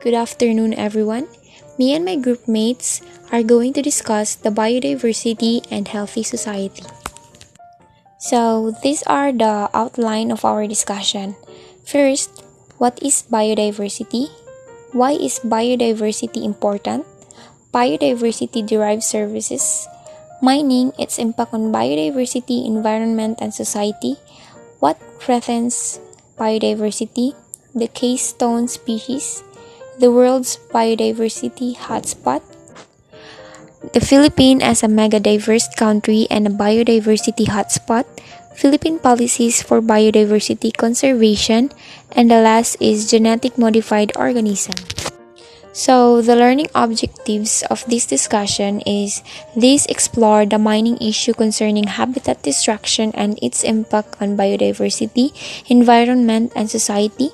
Good afternoon, everyone. Me and my group mates are going to discuss the biodiversity and healthy society. So, these are the outline of our discussion. First, what is biodiversity? Why is biodiversity important? Biodiversity-derived services. Mining, its impact on biodiversity, environment, and society. What threatens biodiversity? The keystone species. The world's biodiversity hotspot. The Philippines as a mega-diverse country and a biodiversity hotspot. Philippine policies for biodiversity conservation. And the last is genetic modified organism. So, the learning objectives of this discussion is these explore the mining issue concerning habitat destruction and its impact on biodiversity, environment, and society.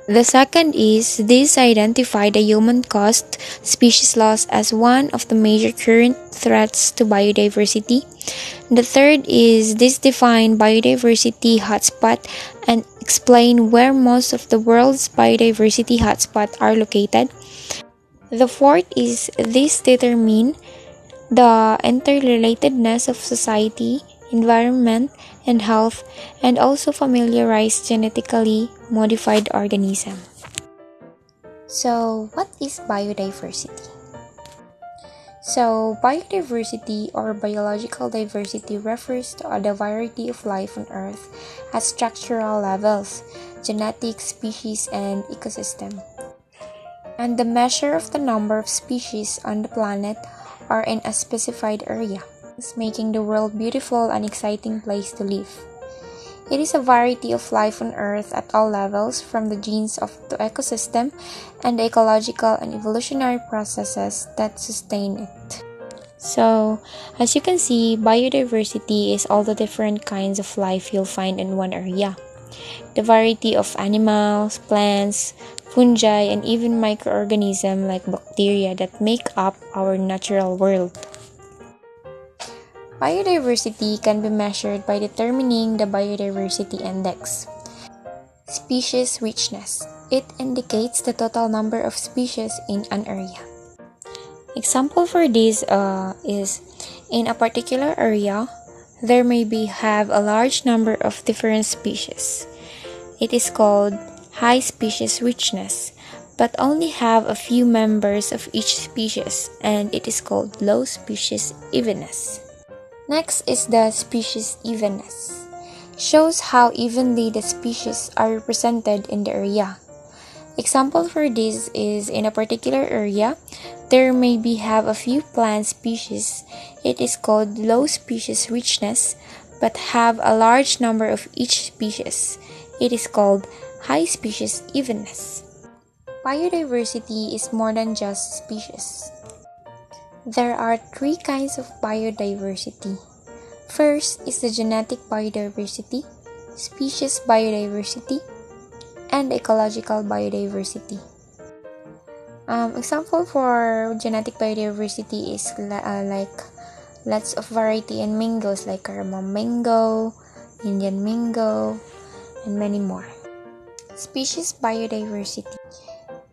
The second is this identify the human-caused species loss as one of the major current threats to biodiversity. The third is this define biodiversity hotspot and explain where most of the world's biodiversity hotspots are located. The fourth is this determine the interrelatedness of society, environment, and health, and also familiarize genetically modified organism. So, what is biodiversity? So, biodiversity or biological diversity refers to the variety of life on Earth at structural levels, genetic, species, and ecosystem, and the measure of the number of species on the planet or in a specified area, making the world beautiful and exciting place to live. It is a variety of life on Earth at all levels, from the genes of the ecosystem and the ecological and evolutionary processes that sustain it. So, as you can see, biodiversity is all the different kinds of life you'll find in one area. The variety of animals, plants, fungi, and even microorganisms like bacteria that make up our natural world. Biodiversity can be measured by determining the biodiversity index. Species richness. It indicates the total number of species in an area. Example for this is in a particular area, there may have a large number of different species. It is called high species richness, but only have a few members of each species, and it is called low species evenness. Next is the species evenness. Shows how evenly the species are represented in the area. Example for this is in a particular area, there may have a few plant species. It is called low species richness, but have a large number of each species. It is called high species evenness. Biodiversity is more than just species. There are three kinds of biodiversity. First is the genetic biodiversity, species biodiversity, and ecological biodiversity. Example for genetic biodiversity is like lots of variety in mangoes like cardamom mango, Indian mango, and many more. Species biodiversity.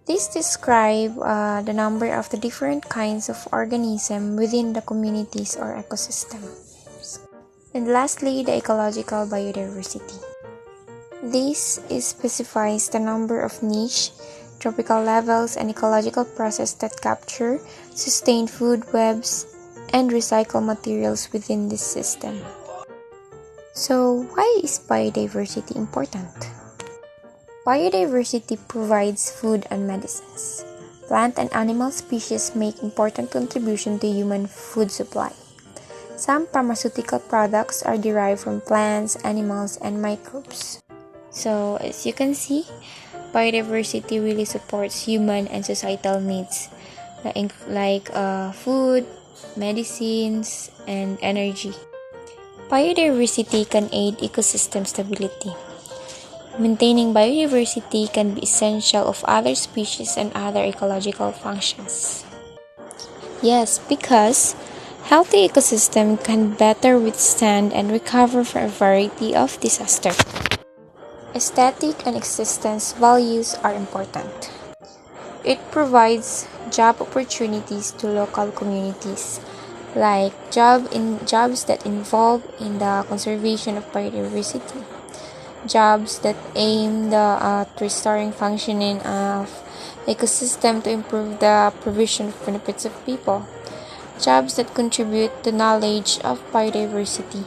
This describes the number of the different kinds of organisms within the communities or ecosystems. And lastly, the ecological biodiversity. This specifies the number of niche, tropical levels, and ecological processes that capture, sustain food webs, and recycle materials within this system. So, why is biodiversity important? Biodiversity provides food and medicines. Plant and animal species make important contribution to human food supply. Some pharmaceutical products are derived from plants, animals, and microbes. So, as you can see, biodiversity really supports human and societal needs like food, medicines, and energy. Biodiversity can aid ecosystem stability. Maintaining biodiversity can be essential of other species and other ecological functions. Yes, because healthy ecosystem can better withstand and recover from a variety of disasters. Aesthetic and existence values are important. it provides job opportunities to local communities, like jobs that involve in the conservation of biodiversity, jobs that aim at restoring functioning of ecosystem to improve the provision of benefits of people, jobs that contribute to knowledge of biodiversity,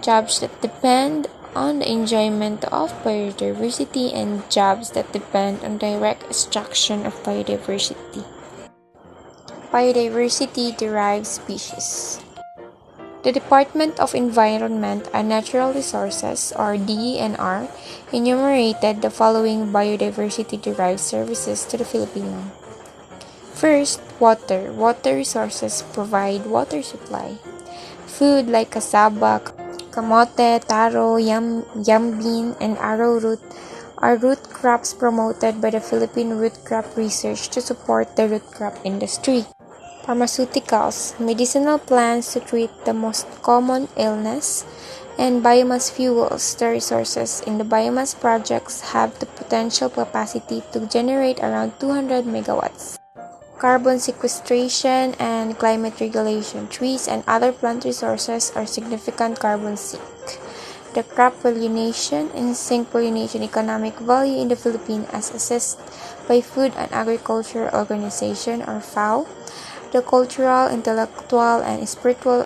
jobs that depend on the enjoyment of biodiversity, and jobs that depend on direct extraction of biodiversity. Biodiversity derived species. The Department of Environment and Natural Resources, or DENR, enumerated the following biodiversity-derived services to the Filipino. First, water. Water resources provide water supply. Food like cassava, kamote, taro, yam bean, and arrowroot are root crops promoted by the Philippine Root Crop Research to support the root crop industry. Pharmaceuticals, medicinal plants to treat the most common illness, and biomass fuels. The resources in the biomass projects have the potential capacity to generate around 200 megawatts. Carbon sequestration and climate regulation. Trees and other plant resources are significant carbon sink. The crop pollination and insect pollination economic value in the Philippines as assessed by Food and Agriculture Organization, or FAO. The cultural, intellectual, and spiritual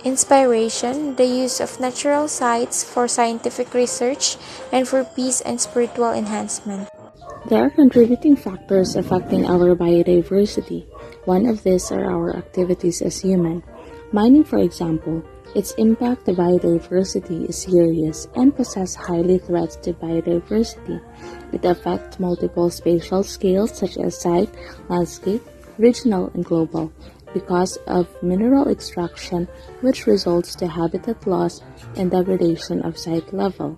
inspiration, the use of natural sites for scientific research and for peace and spiritual enhancement. There are contributing factors affecting our biodiversity. One of these are our activities as human. Mining, for example, its impact to biodiversity is serious and poses highly threats to biodiversity. It affects multiple spatial scales such as site, landscape, regional, and global, because of mineral extraction, which results to habitat loss and degradation of site level.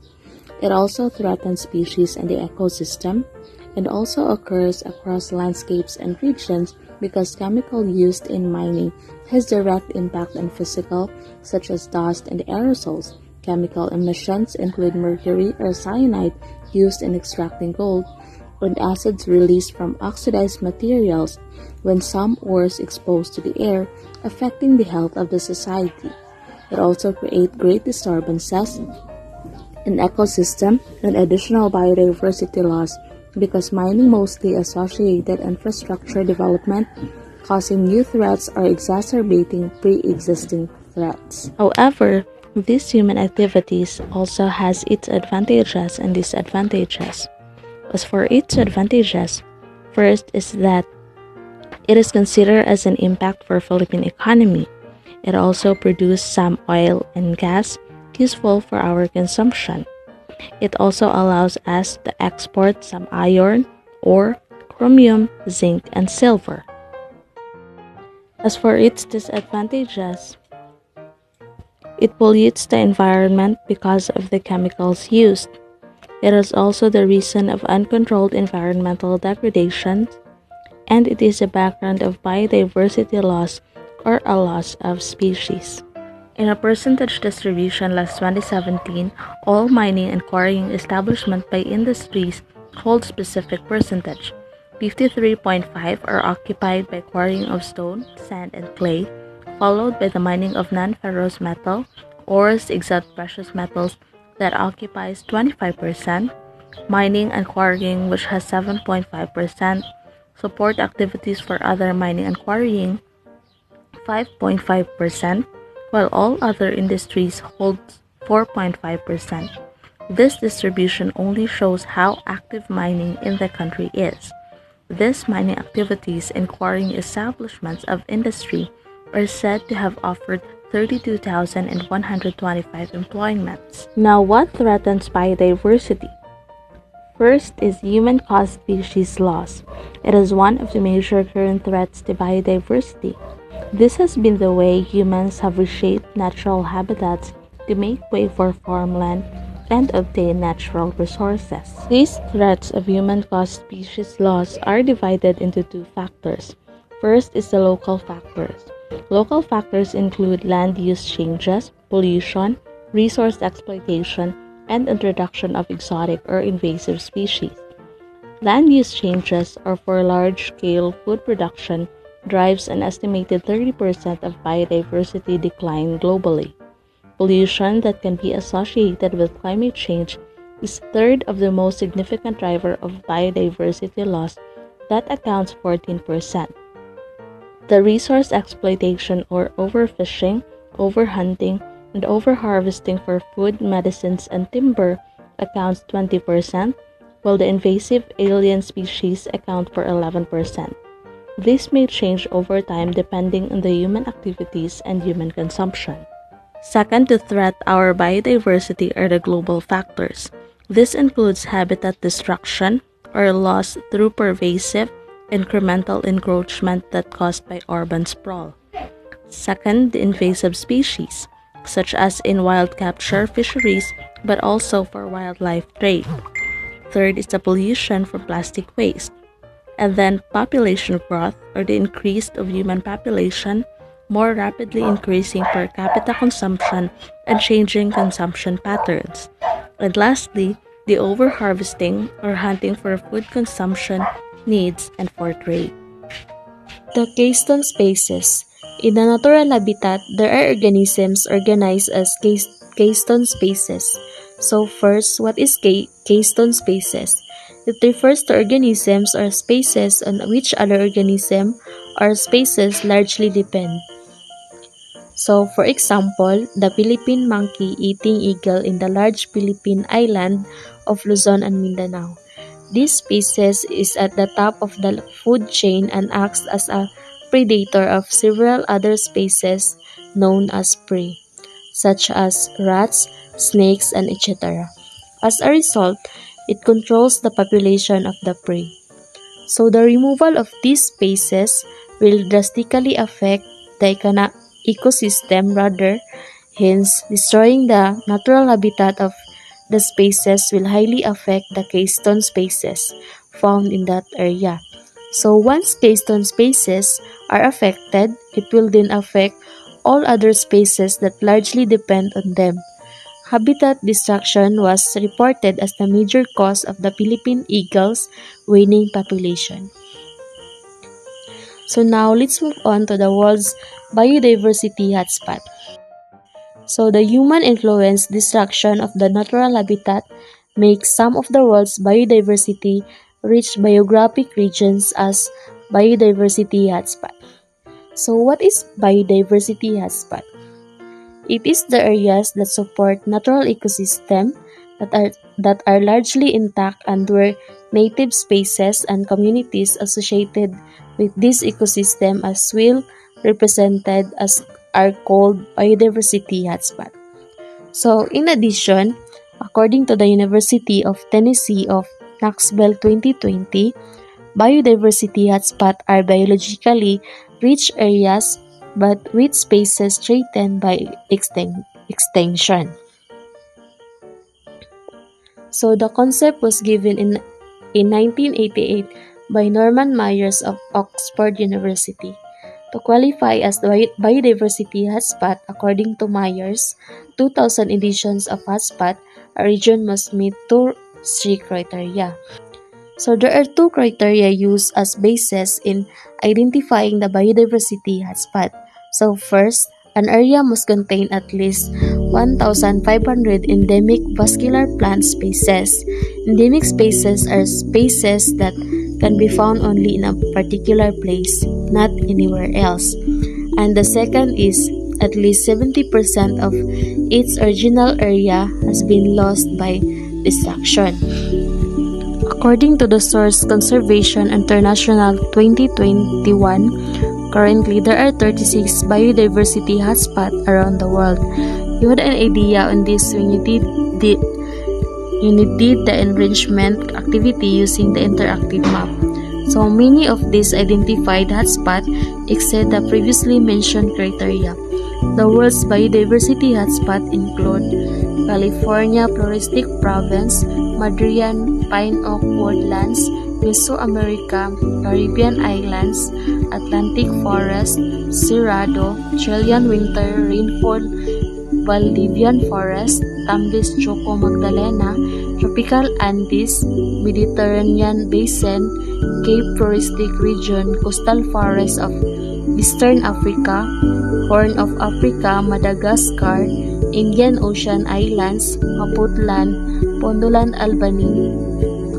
It also threatens species and the ecosystem, and also occurs across landscapes and regions because chemical used in mining has direct impact on physical, such as dust and aerosols. Chemical emissions include mercury or cyanide used in extracting gold, and acids released from oxidized materials when some ores exposed to the air, affecting the health of the society. It also creates great disturbances in ecosystem and additional biodiversity loss because mining mostly associated infrastructure development, causing new threats or exacerbating pre-existing threats. However, these human activities also has its advantages and disadvantages. As for its advantages, first is that it is considered as an impact for Philippine economy. It also produces some oil and gas useful for our consumption. It also allows us to export some iron, ore, chromium, zinc, and silver. As for its disadvantages, it pollutes the environment because of the chemicals used. It is also the reason of uncontrolled environmental degradation, and it is a background of biodiversity loss or a loss of species. In a percentage distribution last 2017, all mining and quarrying establishments by industries hold specific percentage. 53.5 are occupied by quarrying of stone, sand, and clay, followed by the mining of non-ferrous metal, ores, except precious metals, that occupies 25%, mining and quarrying, which has 7.5%, support activities for other mining and quarrying, 5.5%, while all other industries hold 4.5%. This distribution only shows how active mining in the country is. These mining activities and quarrying establishments of industry are said to have offered 32,125 employments. Now, what threatens biodiversity? First is human-caused species loss. It is one of the major current threats to biodiversity. This has been the way humans have reshaped natural habitats to make way for farmland and obtain natural resources. These threats of human-caused species loss are divided into two factors. First is the local factors. Local factors include land use changes, pollution, resource exploitation, and introduction of exotic or invasive species. Land use changes or for large-scale food production drives an estimated 30% of biodiversity decline globally. Pollution that can be associated with climate change is third of the most significant driver of biodiversity loss that accounts 14%. The resource exploitation or overfishing, overhunting, and overharvesting for food, medicines, and timber accounts 20%, while the invasive alien species account for 11%. This may change over time depending on the human activities and human consumption. Second to threat our biodiversity are the global factors. This includes habitat destruction or loss through pervasive, incremental encroachment that caused by urban sprawl. Second, the invasive species, such as in wild capture fisheries, but also for wildlife trade. Third is the pollution from plastic waste. And then population growth, or the increase of human population, more rapidly increasing per capita consumption and changing consumption patterns. And lastly, the overharvesting or hunting for food consumption needs and for trade. The keystone species. In the natural habitat, there are organisms organized as keystone species. So first, what is keystone species? It refers to organisms or species on which other organism or species largely depend. So, for example, the Philippine monkey-eating eagle in the large Philippine island of Luzon and Mindanao. This species is at the top of the food chain and acts as a predator of several other species known as prey, such as rats, snakes, and etc. As a result, it controls the population of the prey. So the removal of these species will drastically affect the ecosystem hence destroying the natural habitat of the species will highly affect the keystone species found in that area. So once keystone species are affected, it will then affect all other species that largely depend on them. Habitat destruction was reported as the major cause of the Philippine eagle's waning population. So now let's move on to the world's biodiversity hotspot. So the human-influenced destruction of the natural habitat makes some of the world's biodiversity rich geographic regions as biodiversity hotspot. So what is biodiversity hotspot? It is the areas that support natural ecosystem that are largely intact and where native species and communities associated with this ecosystem as well represented as are called biodiversity hotspot. So in addition, according to the University of Tennessee of Knoxville 2020, biodiversity hotspot are biologically rich areas but with species threatened by extinction. So the concept was given in 1988 by Norman Myers of Oxford University. To qualify as the biodiversity hotspot, according to Myers, 2000 editions of hotspot, a region must meet two strict criteria. So there are two criteria used as basis in identifying the biodiversity hotspot. So first, an area must contain at least 1,500 endemic vascular plant species. Endemic species are species that can be found only in a particular place, not anywhere else. And the second is at least 70% of its original area has been lost by destruction. According to the source Conservation International 2021, currently there are 36 biodiversity hotspots around the world. You had an idea on this when you did the enrichment activity using the interactive map. So many of these identified hotspots exceed the previously mentioned criteria. The world's biodiversity hotspots include California Floristic Province, Madrean Pine Oak Woodlands, Mesoamerica, Caribbean Islands, Atlantic Forest, Cerrado, Chilean Winter Rainfall, Valdivian Forest, Tumbes Choco Magdalena, Tropical Andes, Mediterranean Basin, Cape Forestic Region, Coastal Forests of Eastern Africa, Horn of Africa, Madagascar, Indian Ocean Islands, Maputlan, Pondoland Albany,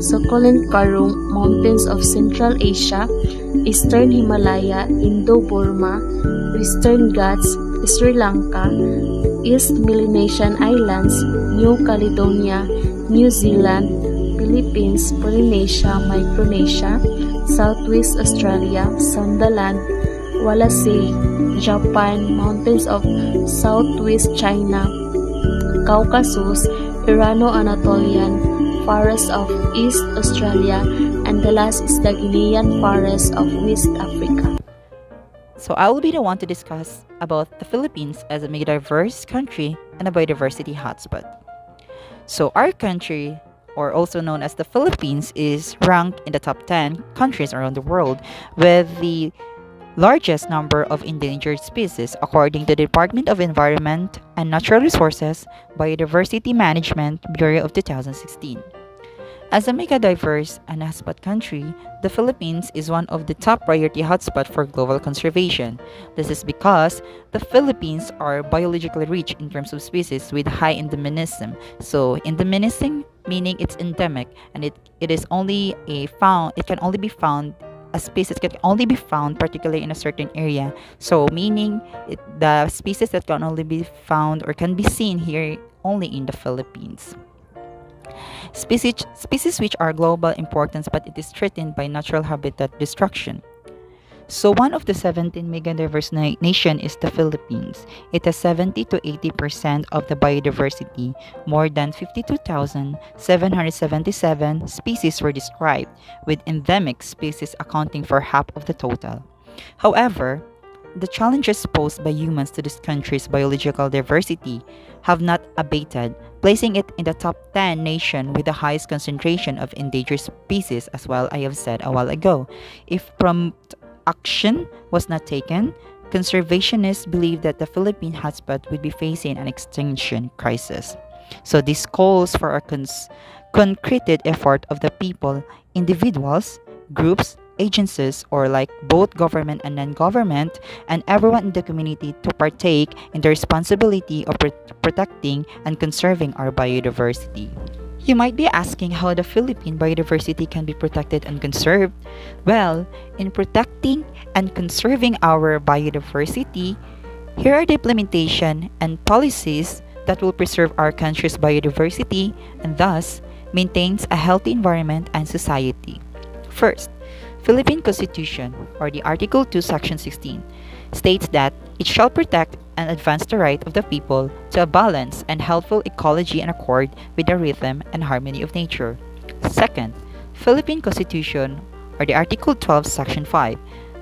Succulent Karung Mountains of Central Asia, Eastern Himalaya, Indo-Burma, Western Ghats, Sri Lanka, East Melanesian Islands, New Caledonia, New Zealand, Philippines, Polynesia, Micronesia, Southwest Australia, Sondaland, Wallasey, Japan, mountains of Southwest China, Caucasus, Irano-Anatolian, forests of East Australia, and the last is the Guinean forest of West Africa. So I will be the one to discuss about the Philippines as a diverse country and a biodiversity hotspot. So our country, or also known as the Philippines, is ranked in the top 10 countries around the world with the largest number of endangered species according to the Department of Environment and Natural Resources Biodiversity Management Bureau of 2016. As a mega diverse and hotspot country, the Philippines is one of the top priority hotspots for global conservation. This is because the Philippines are biologically rich in terms of species with high endemism. So endemism meaning it's endemic and it is only it can only be found a species can only be found particularly in a certain area. So meaning the species that can only be found or can be seen here only in the Philippines. Species which are global importance but it is threatened by natural habitat destruction. So one of the 17 mega diverse nation is the Philippines. It has 70 to 80% of the biodiversity. More than 52,777 species were described, with endemic species accounting for half of the total. However, the challenges posed by humans to this country's biological diversity have not abated, placing it in the top 10 nation with the highest concentration of endangered species, as well I have said a while ago. If prompt action was not taken, conservationists believe that the Philippine hotspot would be facing an extinction crisis. So this calls for a concreted effort of the people, individuals, groups, agencies, or like both government and non-government, and everyone in the community to partake in the responsibility of protecting and conserving our biodiversity. You might be asking how the Philippine biodiversity can be protected and conserved. Well, in protecting and conserving our biodiversity, here are the implementation and policies that will preserve our country's biodiversity and thus maintains a healthy environment and society. First, Philippine Constitution, or the Article 2, Section 16, states that it shall protect and advance the right of the people to a balanced and healthful ecology in accord with the rhythm and harmony of nature. Second, Philippine Constitution, or the Article 12, Section 5,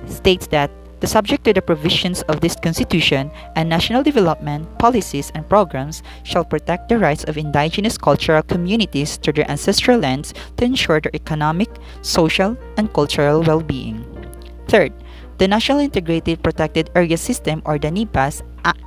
states that the subject to the provisions of this Constitution and national development policies and programs shall protect the rights of indigenous cultural communities to their ancestral lands to ensure their economic, social, and cultural well-being. Third, the National Integrated Protected Area System, or the NIPAS,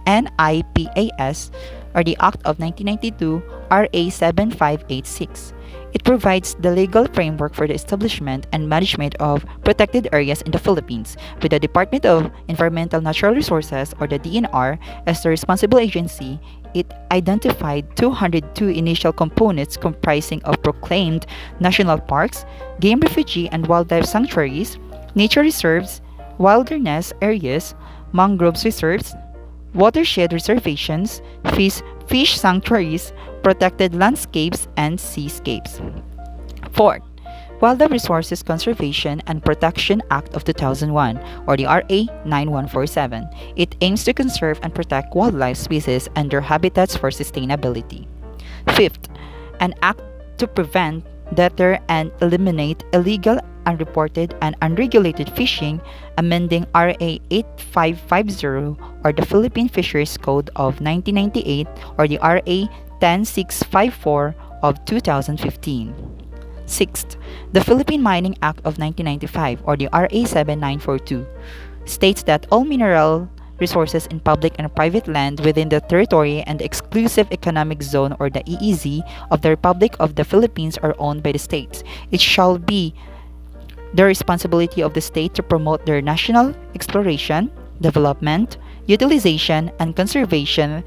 NIPAS, or the Act of 1992, RA 7586. It provides the legal framework for the establishment and management of protected areas in the Philippines, with the Department of Environmental Natural Resources, or the DNR, as the responsible agency. It identified 202 initial components comprising of proclaimed national parks, game refuge and wildlife sanctuaries, nature reserves, wilderness areas, mangroves reserves, watershed reservations, fish sanctuaries, protected landscapes, and seascapes. Fourth, Wildlife Resources Conservation and Protection Act of 2001, or the RA 9147. It aims to conserve and protect wildlife species and their habitats for sustainability. Fifth, an act to prevent, deter, and eliminate illegal, unreported, and unregulated fishing, amending RA 8550, or the Philippine Fisheries Code of 1998, or the RA 10654 of 2015. Sixth, the Philippine Mining Act of 1995, or the RA 7942, states that all mineral resources in public and private land within the territory and the exclusive economic zone or the EEZ of the Republic of the Philippines are owned by the states. It shall be the responsibility of the state to promote their national exploration, development, utilization, and conservation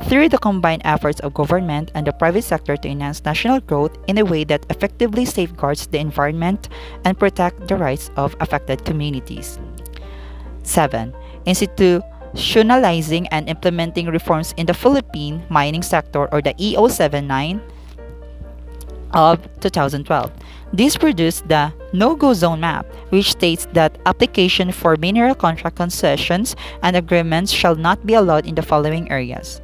through the combined efforts of government and the private sector to enhance national growth in a way that effectively safeguards the environment and protect the rights of affected communities. 7. Institutionalizing and implementing reforms in the Philippine mining sector or the EO79 of 2012. This produced the No-Go Zone Map, which states that application for mineral contract concessions and agreements shall not be allowed in the following areas.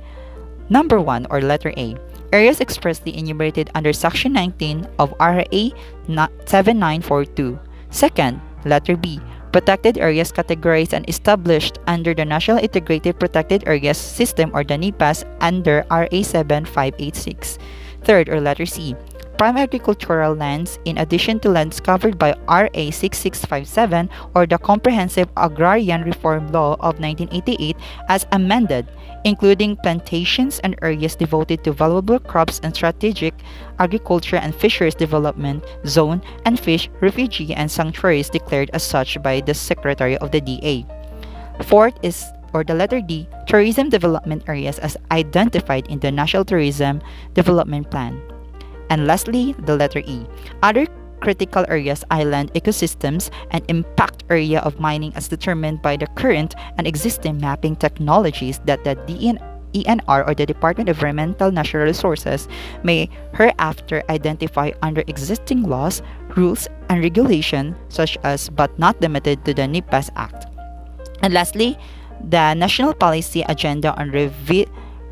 Number 1 or letter A. Areas expressly enumerated under Section 19 of RA 7942. Second, letter B. Protected areas categorized and established under the National Integrated Protected Areas System or the NIPAS under RA 7586. Third, or letter C. Prime agricultural lands in addition to lands covered by RA 6657 or the Comprehensive Agrarian Reform Law of 1988 as amended, including plantations and areas devoted to valuable crops and strategic agriculture and fisheries development zone and fish refugee and sanctuaries declared as such by the Secretary of the DA. Fourth is or the letter D, tourism development areas as identified in the National Tourism Development Plan. And lastly, the letter E, other critical areas, island ecosystems, and impact area of mining as determined by the current and existing mapping technologies that the ENR or the Department of Environmental Natural Resources may hereafter identify under existing laws, rules, and regulation such as but not limited to the NIPAS Act. And lastly, the National Policy Agenda on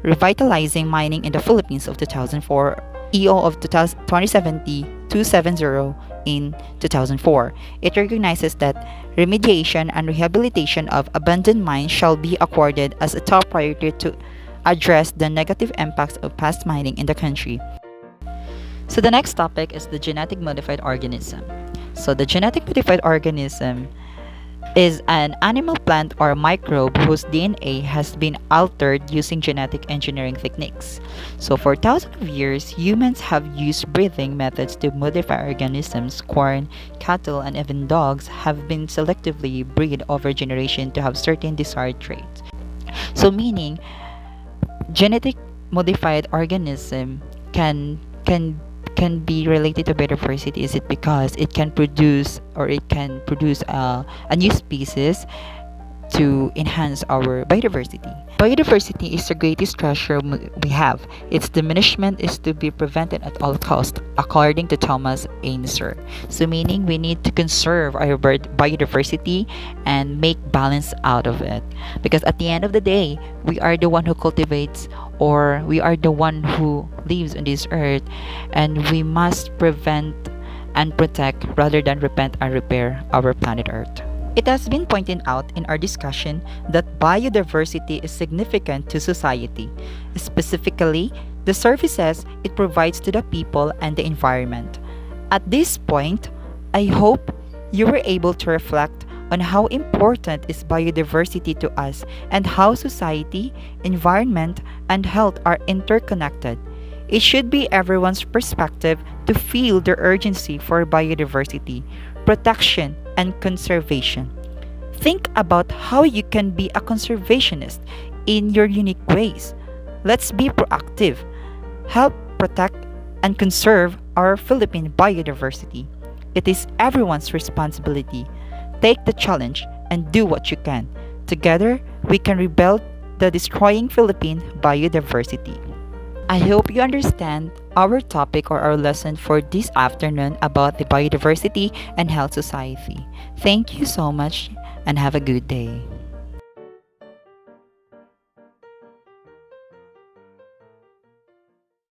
Revitalizing Mining in the Philippines of 2004 EO of 2070-270 in 2004. It recognizes that remediation and rehabilitation of abandoned mines shall be accorded as a top priority to address the negative impacts of past mining in the country. So the next topic is the genetic modified organism. So the genetic modified organism is an animal, plant, or microbe whose DNA has been altered using genetic engineering techniques. So for thousands of years, humans have used breeding methods to modify organisms. Corn, cattle, and even dogs have been selectively bred over generation to have certain desired traits. So meaning, genetic modified organism can be related to biodiversity. Is it because it can produce a new species to enhance our biodiversity? Biodiversity is the greatest treasure we have. Its diminishment is to be prevented at all costs, according to Thomas Ainsworth. So meaning we need to conserve our biodiversity and make balance out of it. Because at the end of the day, we are the one who cultivates, or we are the one who lives on this earth, and we must prevent and protect rather than repent and repair our planet Earth. It has been pointed out in our discussion that biodiversity is significant to society, specifically the services it provides to the people and the environment. At this point, I hope you were able to reflect on how important is biodiversity to us and how society, environment, and health are interconnected. It should be everyone's perspective to feel the urgency for biodiversity, protection, and conservation. Think about how you can be a conservationist in your unique ways. Let's be proactive. Help protect and conserve our Philippine biodiversity. It is everyone's responsibility. Take the challenge and do what you can. Together, we can rebuild the destroying Philippine biodiversity. I hope you understand our topic or our lesson for this afternoon about the biodiversity and health society. Thank you so much and have a good day.